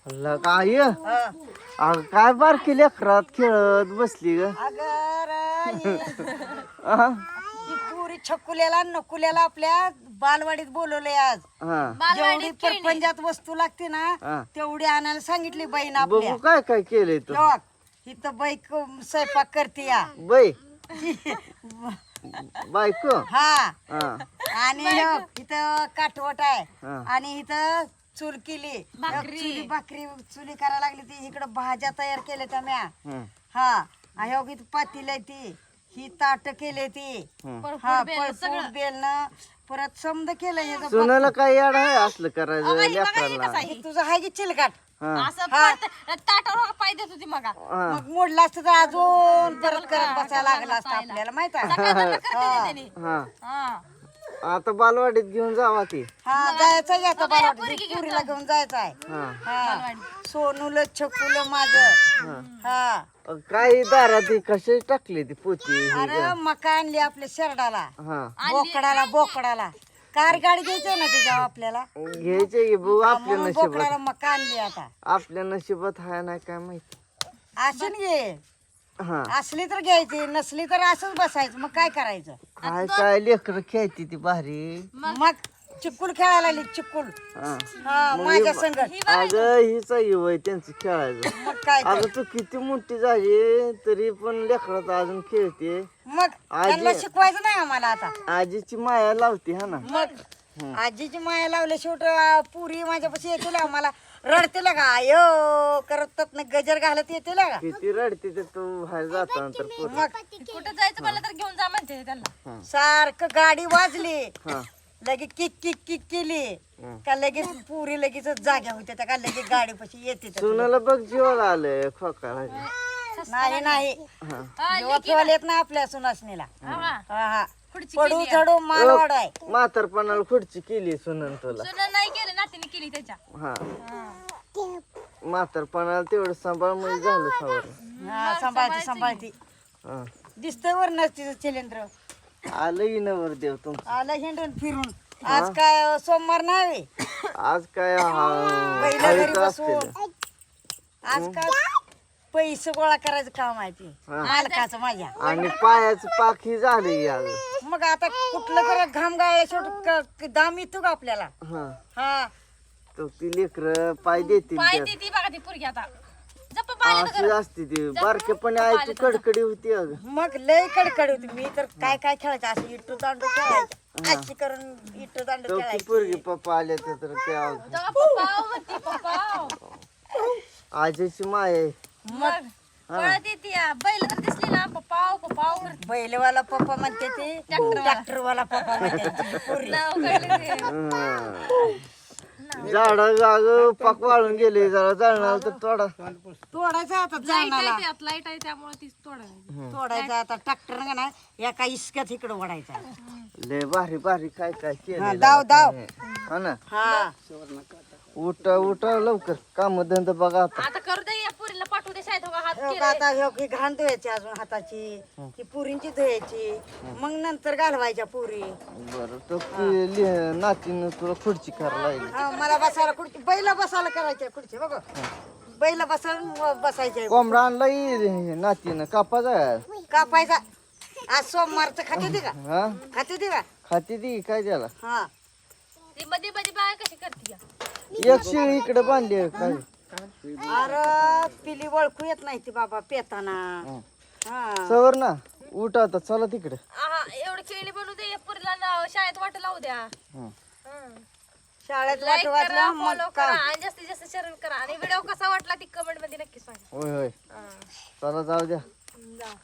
अल्ला काय अगं काय बारकी लेकरात खेळत बसली ग ही पुरी छकुल्याला नकुल्याला आपल्या बालवाडीत बोलवलंय आज. जेवढी परपंचात वस्तू लागते ना तेवढी आणायला सांगितली बहीण आपल्या. बघू काय काय केलंय तू इथं बाई स्वयंपाक करते या बाई बायको हा आणि इथं काठवट आहे आणि इथं चूल केली चुली भाकरी चुली करायला लागली ती इकडं भाज्या तयार केल्या त्या म्या हा इथं पातील ती ही ताट केले ती बेलन परत समद केलं सुनाला काय याड आहे असलं करायचं लेकराला तुझं हाय की चिलकाट ताटावर पाय देत होती मग मग मोडला असतं तर अजून परत करत बसायला लागला असतं आपल्याला माहित आहे आता बालवाडीत घेऊन जावा ती जायचं आहे आता पुरीला घेऊन जायचं आहे सोनूल छकुल माझं काही दारात कशी टाकली ती पोती अरे मका आणली आपल्या शर्डाला बोकडाला कार गाडी घ्यायची ना त्याच्यावर आपल्याला घ्यायचे की बघू आपल्या बोकडाला नशिबात मका आणली आता आपल्या नशिबात हाय नाही काय माहिती असून घे असली तर घ्यायची नसली तर असंच बसायचं मग काय करायचं काय काय लेकर खेळती ती भारी मग चिक्कुल खेळायला लागली चिक्कुल माझ्या संगत अगं हीच वय त्यांचं खेळायचं मग काय अगं तू किती मोठी झाली तरी पण लेकरात अजून खेळते मग त्यांना शिकवायचं नाही आम्हाला आता आजीची माया लावते हा ना मग आजीची माया लावल्या शेवट पुरी माझ्यापाशी येतील आम्हाला रडते का आयो करत गजर घालत येते का किती रडते ते तू बाहेर जाता नंतर मग कुठं जायचं मला तर घेऊन जा म्हणते त्यांना सारखं गाडी वाजली लगे किक किक किक केली का लगेच पुरी लगेच जाग्या होत्या त्या का लगेच गाडी पशी येते सुनाला बघ जीवाला आलंय खोकाला नाही येत ना आपल्या सुनासनीला पडू झडू मारवाड आहे म्हातारपणाला खुर्ची केली सुनन तुला सुनं नाही केलं नातीने केली त्याच्या हा म्हातारपणाला तेवढं सांभाळ म्हणजे झालं सांभाळती दिसतंय वर तिचं चिलेंद्र आलं इनवर देव तुमचं आलं हिंडून फिरून आज काय सोमवार नाही आज काय पहिल्या घरी बसून आज काय पैसे गोळा करायचं काम आहे ते मालकाचं माझ्या आणि पायाचं पाक ही झाली मग आता कुठलं कर घाम गाय शेवट दाम येतो का आपल्याला हा तो ती लेकर पाय देतील पाय देती बघा ती पोरगी आता अशी असते ती बारकेपणे आईची कडकडी होती अगं मग लय कडकडी होती मी तर काय काय खेळायचं असं इट्टू दांडू खेळायचं अशी करून इट्टू दांडू तो खेळायचं पोरगी पप्पा आले तर आजीची माय आहे मग पळत येते बैल तर दिसली ना पप्पाव पप्पाव बैलवाला पप्पा म्हणते ते ट्रॅक्टरवाला पप्पा म्हणते पोरी. झाड जाग पाक वाळून गेले जरा जळणार तर तोडायचं आता जाणाला लाईट आहे त्यामुळे ती तोडायचं आता ट्रॅक्टर का ना एका इस्क्यात इकडे ओढायचा लय भारी भारी काय काय केलं दाव हा ना हा उठा लवकर काम धंदा बघा आता आता करू दे या पोरीला पाठवू दे शाळेत हात आता हे घाण धुवायची अजून हाताची ती पुरींची धुवायची मग नंतर घालवायच्या पुरी बरं तो नातीनं तुला खुर्ची करायला लागली मला बसायला खुर्ची बैला बसायला करायच्या खुर्ची बघ बैला बसायच्या कोंबडा आणला नातीनं कापायचा आज सोमवारचं खाते होती का हा खाते होती का खाती ती काय त्याला हा ती मध्ये मध्ये बाय कशी करते एक शिळी इकडे बांधली काय अरे पिली ओळखू येत नाही ती बाबा पेताना सवर ना उठ आता चला तिकडे एवढी खेळणी बनवू दे या पोरीला शाळेत वाट लावू द्या शाळेत वाटलं मग फॉलो करा आणि जास्तीत जास्त शेअर करा आणि व्हिडिओ कसा वाटला ती कमेंट मध्ये नक्की सांगा होय होय चला जाऊ द्या जा